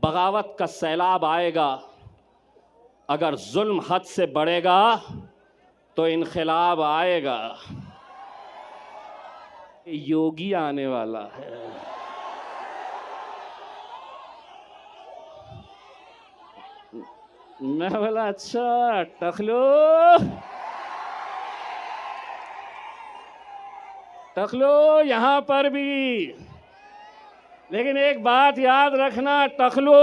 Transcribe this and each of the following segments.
बगावत का सैलाब आएगा, अगर जुल्म हद से बढ़ेगा तो इनक़िलाब आएगा। योगी आने वाला है। मैं बोला अच्छा टकलो यहां पर भी, लेकिन एक बात याद रखना टकलो,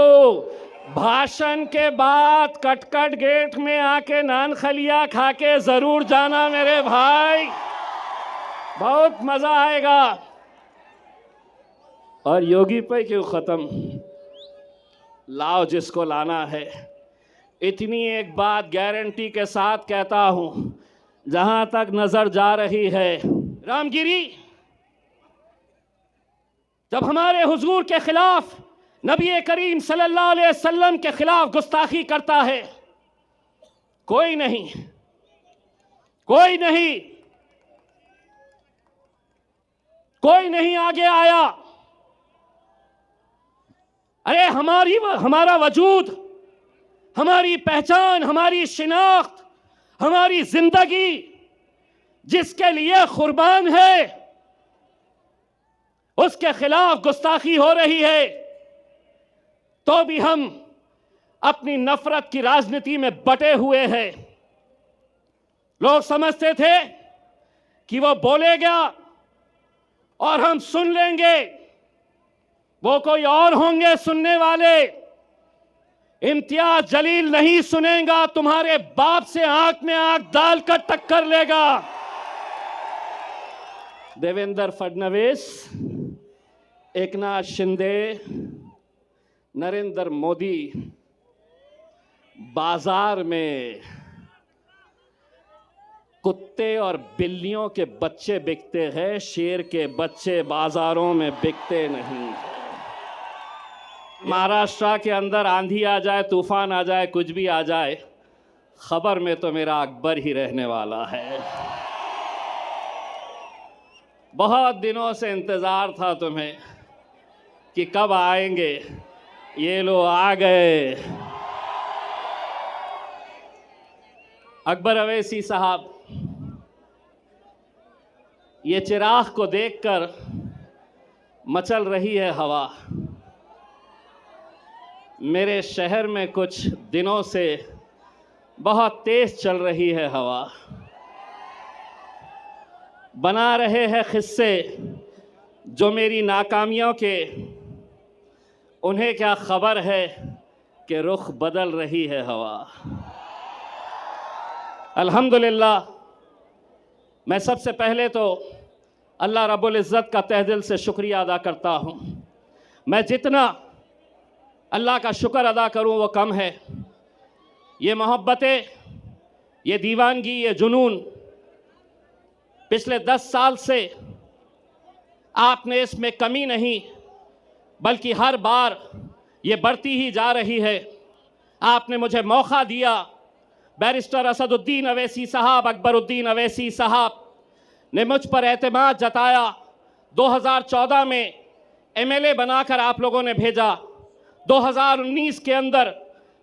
भाषण के बाद कटकट गेट में आके नान खलिया खा के जरूर जाना मेरे भाई, बहुत मजा आएगा। और योगी पे क्यों खत्म, लाओ जिसको लाना है। इतनी एक बात गारंटी के साथ कहता हूं, जहां तक नजर जा रही है, रामगिरी जब हमारे हुजूर के खिलाफ, नबी करीम सल्लल्लाहु अलैहि वसल्लम के खिलाफ गुस्ताखी करता है, कोई नहीं आगे आया। अरे हमारा वजूद, हमारी पहचान, हमारी शिनाख्त, हमारी जिंदगी जिसके लिए कुर्बान है, उसके खिलाफ गुस्ताखी हो रही है, तो भी हम अपनी नफरत की राजनीति में बटे हुए हैं। लोग समझते थे कि वो बोलेगा और हम सुन लेंगे, वो कोई और होंगे सुनने वाले। इम्तियाज जलील नहीं सुनेगा, तुम्हारे बाप से आंख में आंख डालकर टक्कर लेगा। देवेंद्र फडणवीस, एकनाथ शिंदे, नरेंद्र मोदी बाजार में कुत्ते और बिल्लियों के बच्चे बिकते हैं, शेर के बच्चे बाजारों में बिकते नहीं। महाराष्ट्र के अंदर आंधी आ जाए, तूफान आ जाए, कुछ भी आ जाए, खबर में तो मेरा अकबर ही रहने वाला है। बहुत दिनों से इंतजार था तुम्हें कि कब आएंगे, ये लो आ गए। अकबर अवैसी साहब, ये चिराग को देखकर मचल रही है हवा। मेरे शहर में कुछ दिनों से बहुत तेज चल रही है हवा। बना रहे हैं किस्से जो मेरी नाकामियों के, उन्हें क्या खबर है कि रुख बदल रही है हवा। अल्हम्दुलिल्लाह, मैं सबसे पहले तो अल्लाह रब्बुल इज़्ज़त का तहे दिल से शुक्रिया अदा करता हूँ। मैं जितना अल्लाह का शुक्र अदा करूँ वो कम है। ये मोहब्बतें, ये दीवानगी, ये जुनून पिछले 10 साल से आपने इसमें कमी नहीं, बल्कि हर बार ये बढ़ती ही जा रही है। आपने मुझे मौका दिया। बैरिस्टर असदुद्दीन अवैसी साहब, अकबरुद्दीन अवैसी साहब ने मुझ पर एतमाद जताया। 2014 में एमएलए बनाकर आप लोगों ने भेजा। 2019 के अंदर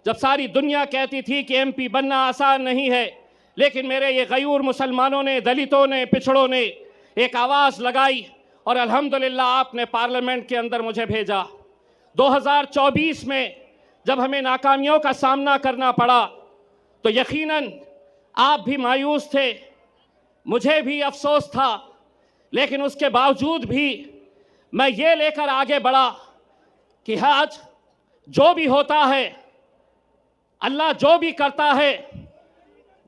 जब सारी दुनिया कहती थी कि एमपी बनना आसान नहीं है, लेकिन मेरे ये गयूर मुसलमानों ने, दलितों ने, पिछड़ों ने एक आवाज़ लगाई और अल्हम्दुलिल्लाह आपने पार्लियामेंट के अंदर मुझे भेजा। 2024 में जब हमें नाकामियों का सामना करना पड़ा तो यकीनन आप भी मायूस थे, मुझे भी अफसोस था, लेकिन उसके बावजूद भी मैं ये लेकर आगे बढ़ा कि आज जो भी होता है, अल्लाह जो भी करता है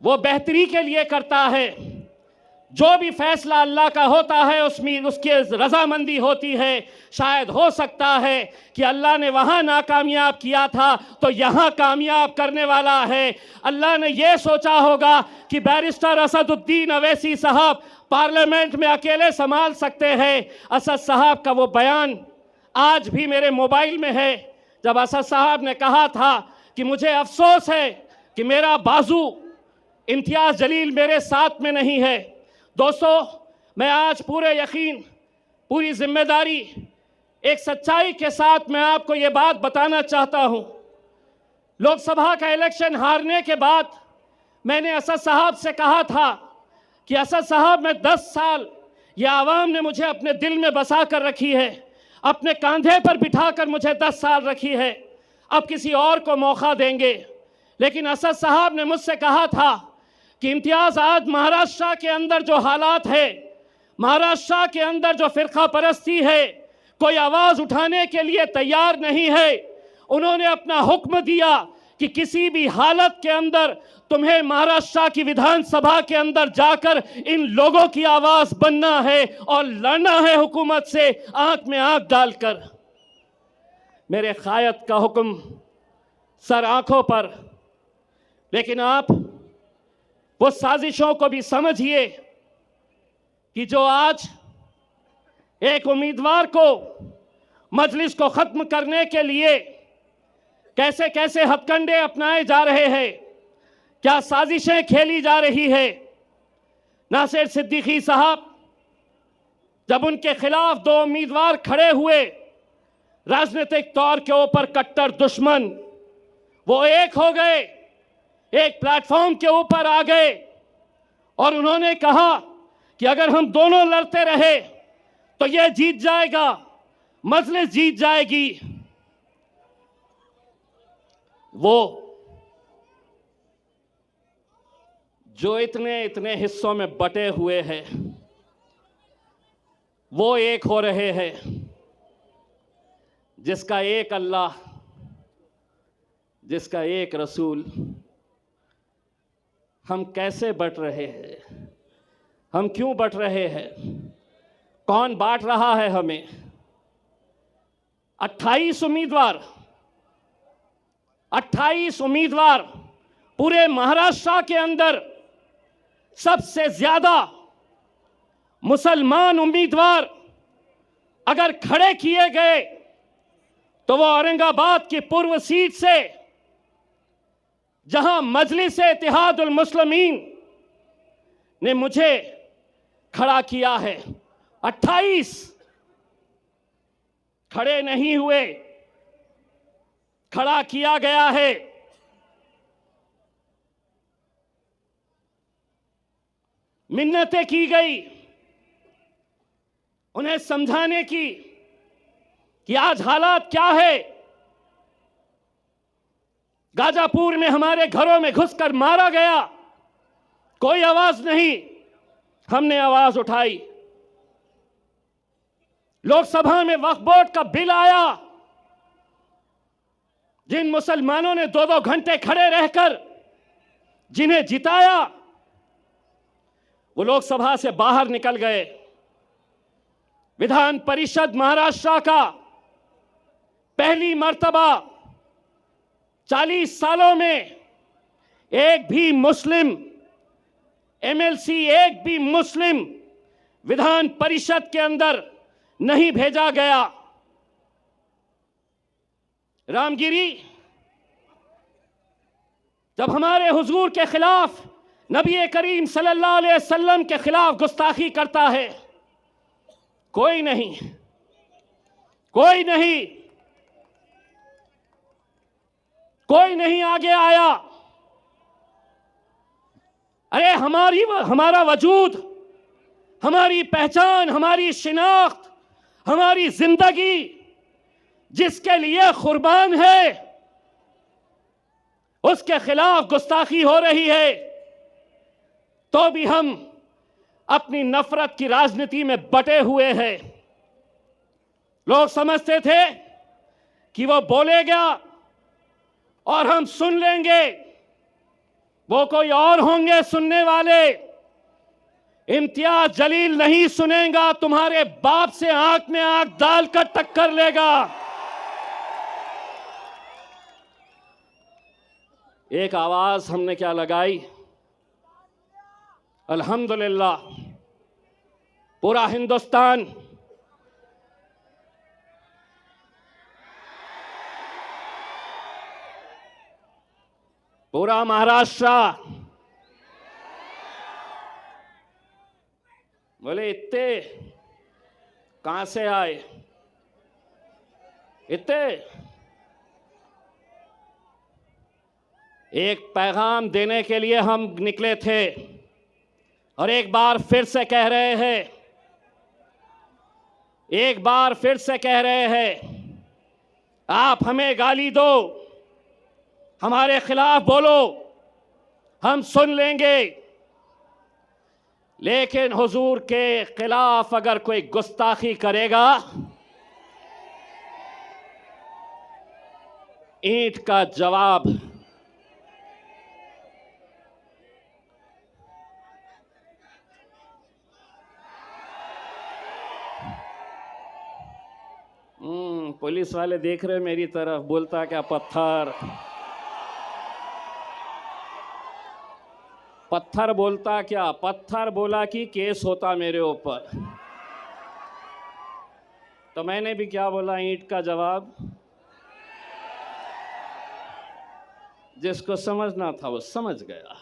वो बेहतरी के लिए करता है। जो भी फैसला अल्लाह का होता है उसमें उसकी रजामंदी होती है। शायद हो सकता है कि अल्लाह ने वहाँ नाकामयाब किया था तो यहाँ कामयाब करने वाला है। अल्लाह ने ये सोचा होगा कि बैरिस्टर असदुद्दीन अवैसी साहब पार्लियामेंट में अकेले संभाल सकते हैं। असद साहब का वो बयान आज भी मेरे मोबाइल में है, जब असद साहब ने कहा था कि मुझे अफसोस है कि मेरा बाजू इम्तियाज जलील मेरे साथ में नहीं है। दोस्तों, मैं आज पूरे यकीन, पूरी जिम्मेदारी एक सच्चाई के साथ मैं आपको ये बात बताना चाहता हूं। लोकसभा का इलेक्शन हारने के बाद मैंने असद साहब से कहा था कि असद साहब, मैं 10 साल ये आवाम ने मुझे अपने दिल में बसा कर रखी है, अपने कंधे पर बिठाकर मुझे 10 साल रखी है, अब किसी और को मौका देंगे। लेकिन असद साहब ने मुझसे कहा था कि इम्तियाज़, आज महाराष्ट्र के अंदर जो हालात है, महाराष्ट्र के अंदर जो फिरका परस्ती है, कोई आवाज़ उठाने के लिए तैयार नहीं है। उन्होंने अपना हुक्म दिया कि किसी भी हालत के अंदर तुम्हें महाराष्ट्र की विधानसभा के अंदर जाकर इन लोगों की आवाज़ बनना है और लड़ना है हुकूमत से आंख में आंख डालकर। मेरे कायद का हुक्म सर आंखों पर। लेकिन आप वो साजिशों को भी समझिए कि जो आज एक उम्मीदवार को मजलिस को ख़त्म करने के लिए कैसे कैसे हथकंडे अपनाए जा रहे हैं, क्या साजिशें खेली जा रही है। नासिर सिद्दीकी साहब, जब उनके खिलाफ 2 उम्मीदवार खड़े हुए, राजनीतिक तौर के ऊपर कट्टर दुश्मन, वो एक हो गए, एक प्लेटफॉर्म के ऊपर आ गए और उन्होंने कहा कि अगर हम दोनों लड़ते रहे तो ये जीत जाएगा, मजलिस जीत जाएगी। वो जो इतने इतने हिस्सों में बटे हुए हैं, वो एक हो रहे हैं। जिसका एक अल्लाह, जिसका एक रसूल। हम कैसे बट रहे हैं? हम क्यों बट रहे हैं? कौन बांट रहा है हमें? 28 उम्मीदवार पूरे महाराष्ट्र के अंदर सबसे ज्यादा मुसलमान उम्मीदवार अगर खड़े किए गए तो वो औरंगाबाद की पूर्व सीट से, जहां मजलिस इत्तेहादुल मुस्लिमीन ने मुझे खड़ा किया है। 28 खड़े नहीं हुए, खड़ा किया गया है। मिन्नतें की गई उन्हें समझाने की कि आज हालात क्या है। गाजापुर में हमारे घरों में घुसकर मारा गया, कोई आवाज नहीं, हमने आवाज उठाई। लोकसभा में वक्फ बोर्ड का बिल आया, जिन मुसलमानों ने 2-2 घंटे खड़े रहकर जिन्हें जिताया, वो लोकसभा से बाहर निकल गए। विधान परिषद महाराष्ट्र का पहली मर्तबा 40 सालों में एक भी मुस्लिम एमएलसी, एक भी मुस्लिम विधान परिषद के अंदर नहीं भेजा गया। रामगिरी जब हमारे हुजूर के खिलाफ, नबी करीम सल्लल्लाहु अलैहि वसल्लम के खिलाफ गुस्ताखी करता है, कोई नहीं, कोई नहीं, कोई नहीं आगे आया। अरे हमारा वजूद, हमारी पहचान, हमारी शिनाख्त, हमारी जिंदगी जिसके लिए कुर्बान है, उसके खिलाफ गुस्ताखी हो रही है, तो भी हम अपनी नफरत की राजनीति में बटे हुए हैं। लोग समझते थे कि वो बोलेगा और हम सुन लेंगे, वो कोई और होंगे सुनने वाले। इम्तियाज जलील नहीं सुनेगा, तुम्हारे बाप से आंख में आंख डालकर टक्कर लेगा। एक आवाज हमने क्या लगाई? अल्हम्दुलिल्लाह, पूरा हिंदुस्तान पूरा महाराष्ट्र बोले इतने कहां से आए? इतने एक पैगाम देने के लिए हम निकले थे और एक बार फिर से कह रहे हैं, एक बार फिर से कह रहे हैं, आप हमें गाली दो, हमारे खिलाफ बोलो, हम सुन लेंगे, लेकिन हुजूर के खिलाफ अगर कोई गुस्ताखी करेगा, ईंट का जवाब। पुलिस वाले देख रहे मेरी तरफ, बोलता क्या पत्थर, पत्थर बोलता क्या, पत्थर बोला कि केस होता मेरे ऊपर। तो मैंने भी क्या बोला, ईंट का जवाब। जिसको समझना था वो समझ गया।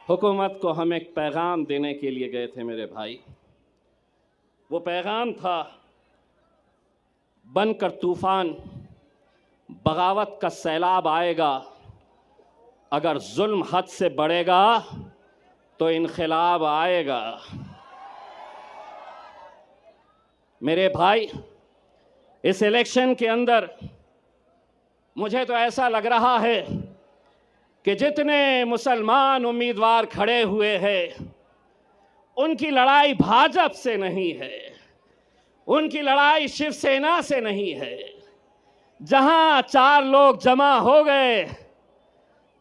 हुकूमत को हम एक पैगाम देने के लिए गए थे मेरे भाई। वो पैगाम था, बनकर तूफान, बगावत का सैलाब आएगा, अगर जुल्म हद से बढ़ेगा तो इनक़िलाब आएगा। मेरे भाई, इस इलेक्शन के अंदर मुझे तो ऐसा लग रहा है कि जितने मुसलमान उम्मीदवार खड़े हुए हैं, उनकी लड़ाई भाजपा से नहीं है, उनकी लड़ाई शिवसेना से नहीं है। जहां 4 लोग जमा हो गए,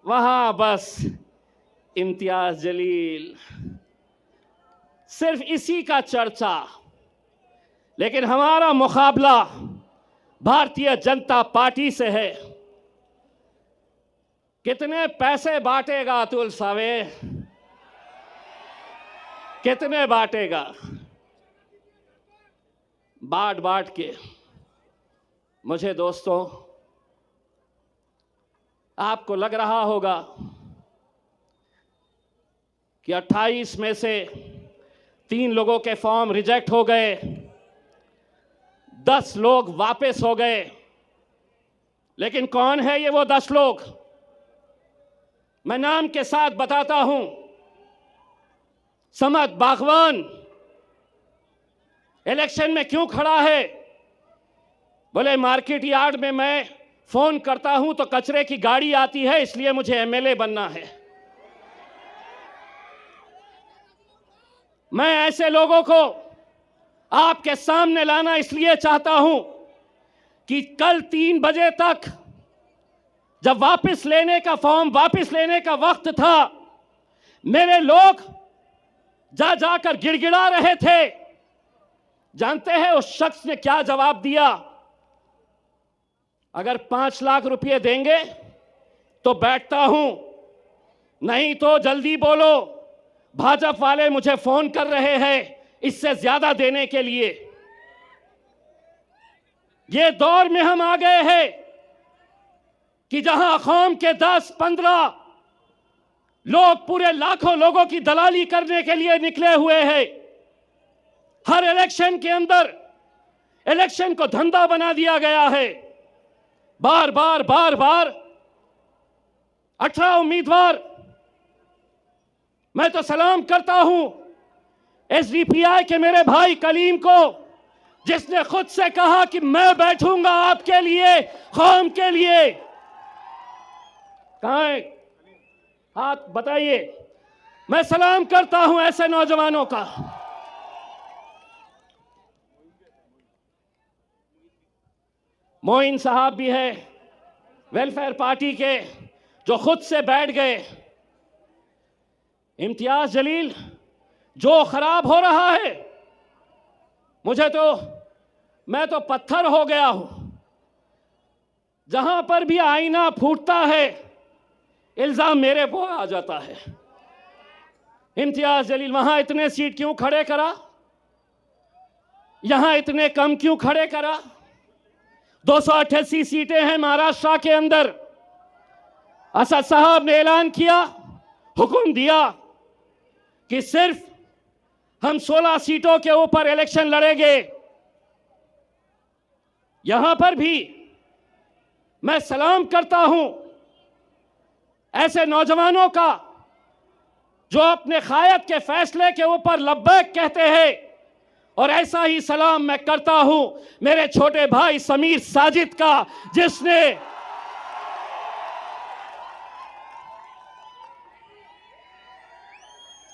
वहां बस इम्तियाज जलील, सिर्फ इसी का चर्चा। लेकिन हमारा मुकाबला भारतीय जनता पार्टी से है। कितने पैसे बांटेगा अतुल सावे, कितने बांटेगा? बांट बांट के मुझे दोस्तों, आपको लग रहा होगा कि 28 में से 3 लोगों के फॉर्म रिजेक्ट हो गए, 10 लोग वापस हो गए। लेकिन कौन है ये वो 10 लोग? मैं नाम के साथ बताता हूं। समद बागवान इलेक्शन में क्यों खड़ा है? बोले मार्केट यार्ड में मैं फोन करता हूं तो कचरे की गाड़ी आती है, इसलिए मुझे एमएलए बनना है। मैं ऐसे लोगों को आपके सामने लाना इसलिए चाहता हूं कि कल 3 बजे तक जब वापस लेने का फॉर्म वापस लेने का वक्त था, मेरे लोग जा जाकर गिड़गिड़ा रहे थे। जानते हैं उस शख्स ने क्या जवाब दिया? अगर 5 लाख रुपए देंगे तो बैठता हूं, नहीं तो जल्दी बोलो, भाजपा वाले मुझे फोन कर रहे हैं इससे ज्यादा देने के लिए। ये दौर में हम आ गए हैं कि जहां कौम के 10-15 लोग पूरे लाखों लोगों की दलाली करने के लिए निकले हुए हैं। हर इलेक्शन के अंदर इलेक्शन को धंधा बना दिया गया है। बार बार 18 उम्मीदवार। मैं तो सलाम करता हूं एसडीपीआई के मेरे भाई कलीम को, जिसने खुद से कहा कि मैं बैठूंगा आपके लिए, कौम के लिए। कहां है? हाथ बताइए। मैं सलाम करता हूं ऐसे नौजवानों का। मोइन साहब भी है वेलफेयर पार्टी के, जो खुद से बैठ गए। इम्तियाज जलील, जो खराब हो रहा है, मैं तो पत्थर हो गया हूं। जहां पर भी आईना फूटता है, इल्जाम मेरे पर आ जाता है। इम्तियाज जलील वहां इतने सीट क्यों खड़े करा, यहां इतने कम क्यों खड़े करा? 288 सीटें हैं महाराष्ट्र के अंदर। असद साहब ने ऐलान किया, हुक्म दिया कि सिर्फ हम 16 सीटों के ऊपर इलेक्शन लड़ेंगे। यहां पर भी मैं सलाम करता हूं ऐसे नौजवानों का जो अपने कायद के फैसले के ऊपर लब्बैक कहते हैं, और ऐसा ही सलाम मैं करता हूं मेरे छोटे भाई समीर साजिद का, जिसने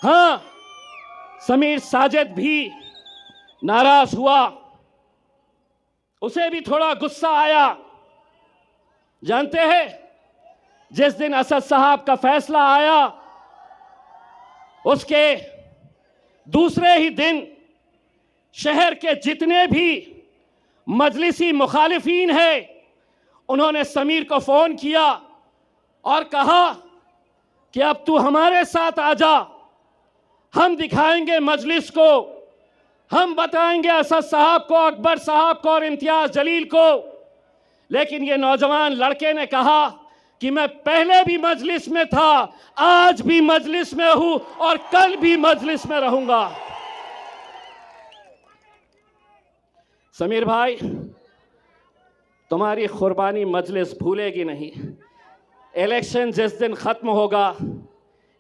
हाँ, समीर साजिद भी नाराज हुआ, उसे भी थोड़ा गुस्सा आया। जानते हैं, जिस दिन असद साहब का फैसला आया उसके दूसरे ही दिन शहर के जितने भी मजलिसी मुखालिफीन हैं उन्होंने समीर को फोन किया और कहा कि अब तू हमारे साथ आ जा, हम दिखाएंगे मजलिस को, हम बताएंगे असद साहब को, अकबर साहब को और इम्तियाज जलील को। लेकिन ये नौजवान लड़के ने कहा कि मैं पहले भी मजलिस में था, आज भी मजलिस में हूं और कल भी मजलिस में रहूंगा। समीर भाई, तुम्हारी कुर्बानी मजलिस भूलेगी नहीं। इलेक्शन जिस दिन खत्म होगा,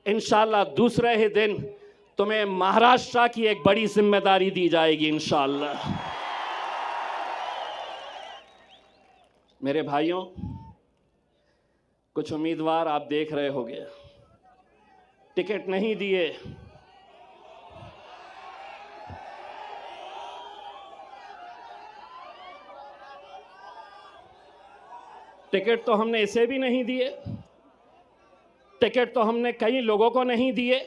इंशाल्लाह दूसरे ही दिन तुम्हें महाराष्ट्र की एक बड़ी जिम्मेदारी दी जाएगी इंशाल्लाह। मेरे भाइयों, कुछ उम्मीदवार आप देख रहे होंगे टिकट नहीं दिए, टिकट तो हमने इसे भी नहीं दिए, टिकट तो हमने कई लोगों को नहीं दिए।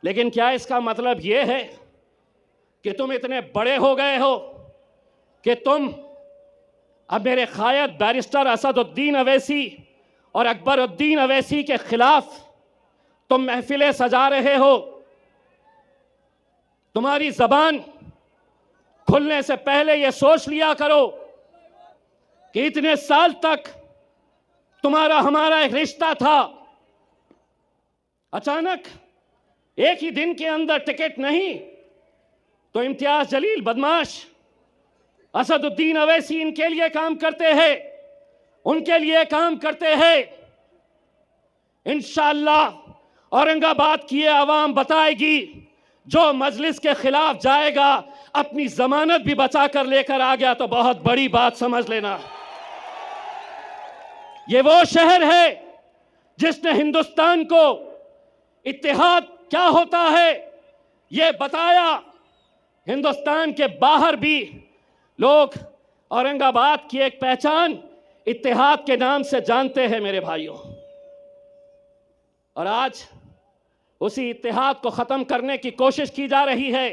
लेकिन क्या इसका मतलब यह है कि तुम इतने बड़े हो गए हो कि तुम अब मेरे कायद बैरिस्टर असदुद्दीन अवैसी और अकबरुद्दीन अवैसी के खिलाफ तुम महफिलें सजा रहे हो? तुम्हारी जबान खुलने से पहले यह सोच लिया करो कि इतने साल तक तुम्हारा हमारा एक रिश्ता था, अचानक एक ही दिन के अंदर टिकट नहीं तो इम्तियाज जलील बदमाश, असदुद्दीन अवैसी इनके लिए काम करते हैं, उनके लिए काम करते हैं। इंशाअल्लाह औरंगाबाद की आवाम बताएगी, जो मजलिस के खिलाफ जाएगा अपनी जमानत भी बचा कर लेकर आ गया तो बहुत बड़ी बात समझ लेना। ये वो शहर है जिसने हिंदुस्तान को इत्तेहाद क्या होता है ये बताया। हिंदुस्तान के बाहर भी लोग औरंगाबाद की एक पहचान इत्तेहाद के नाम से जानते हैं मेरे भाइयों। और आज उसी इत्तेहाद को खत्म करने की कोशिश की जा रही है।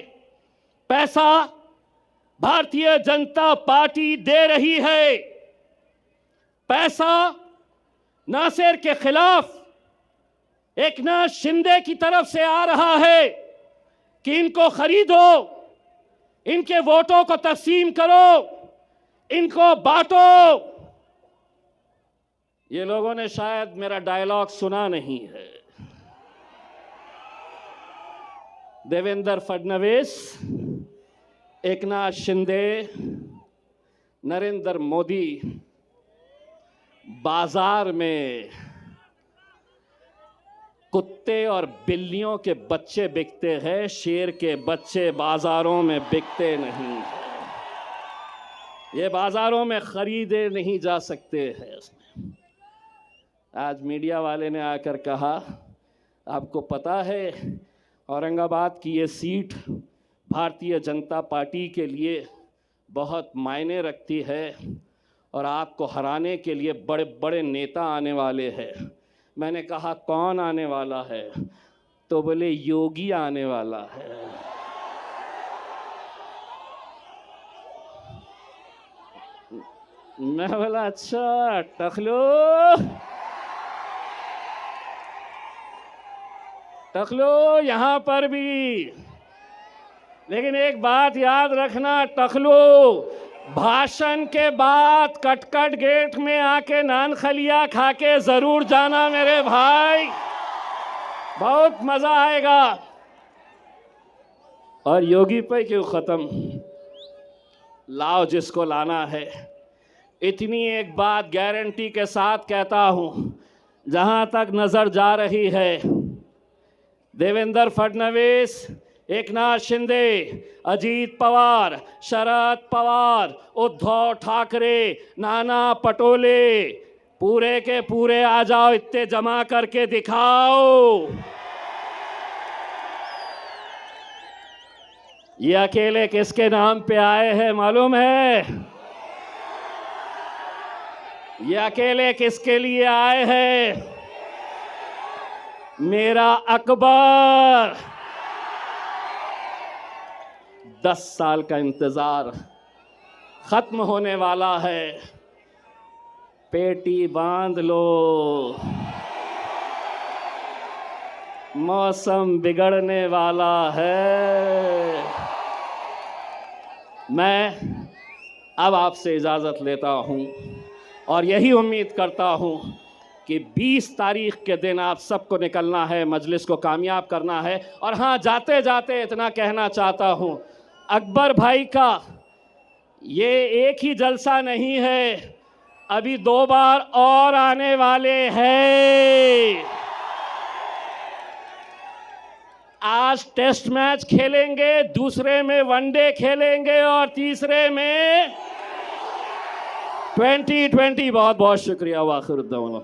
पैसा भारतीय जनता पार्टी दे रही है, पैसा नासिर के खिलाफ एकनाथ शिंदे की तरफ से आ रहा है कि इनको खरीदो, इनके वोटों को तकसीम करो, इनको बांटो। ये लोगों ने शायद मेरा डायलॉग सुना नहीं है। देवेंद्र फडणवीस, एकनाथ शिंदे, नरेंद्र मोदी बाजार में कुत्ते और बिल्लियों के बच्चे बिकते हैं, शेर के बच्चे बाजारों में बिकते नहीं हैं। ये बाजारों में खरीदे नहीं जा सकते हैं। आज मीडिया वाले ने आकर कहा, आपको पता है औरंगाबाद की ये सीट भारतीय जनता पार्टी के लिए बहुत मायने रखती है और आपको हराने के लिए बड़े बड़े नेता आने वाले हैं। मैंने कहा कौन आने वाला है? तो बोले योगी आने वाला है। मैं बोला अच्छा टकलो यहाँ पर भी। लेकिन एक बात याद रखना टकलो, भाषण के बाद कटकट गेट में आके नान खलिया खा के जरूर जाना मेरे भाई, बहुत मजा आएगा। और योगी पे क्यों खत्म, लाओ जिसको लाना है। इतनी एक बात गारंटी के साथ कहता हूँ, जहाँ तक नज़र जा रही है, देवेंद्र फडणवीस, एकनाथ शिंदे, अजीत पवार, शरद पवार, उद्धव ठाकरे, नाना पटोले, पूरे के पूरे आ जाओ, इतने जमा करके दिखाओ। ये अकेले किसके नाम पे आए हैं मालूम है? ये अकेले किसके लिए आए हैं? मेरा अकबर। 10 साल का इंतजार खत्म होने वाला है। पेटी बांध लो, मौसम बिगड़ने वाला है। मैं अब आपसे इजाज़त लेता हूं और यही उम्मीद करता हूं कि 20 तारीख के दिन आप सबको निकलना है, मजलिस को कामयाब करना है। और हाँ, जाते जाते इतना कहना चाहता हूं, अकबर भाई का ये एक ही जलसा नहीं है, अभी 2 बार और आने वाले हैं। आज टेस्ट मैच खेलेंगे, दूसरे में वनडे खेलेंगे और तीसरे में 2020। बहुत बहुत शुक्रिया। वाखिर उद्दौला।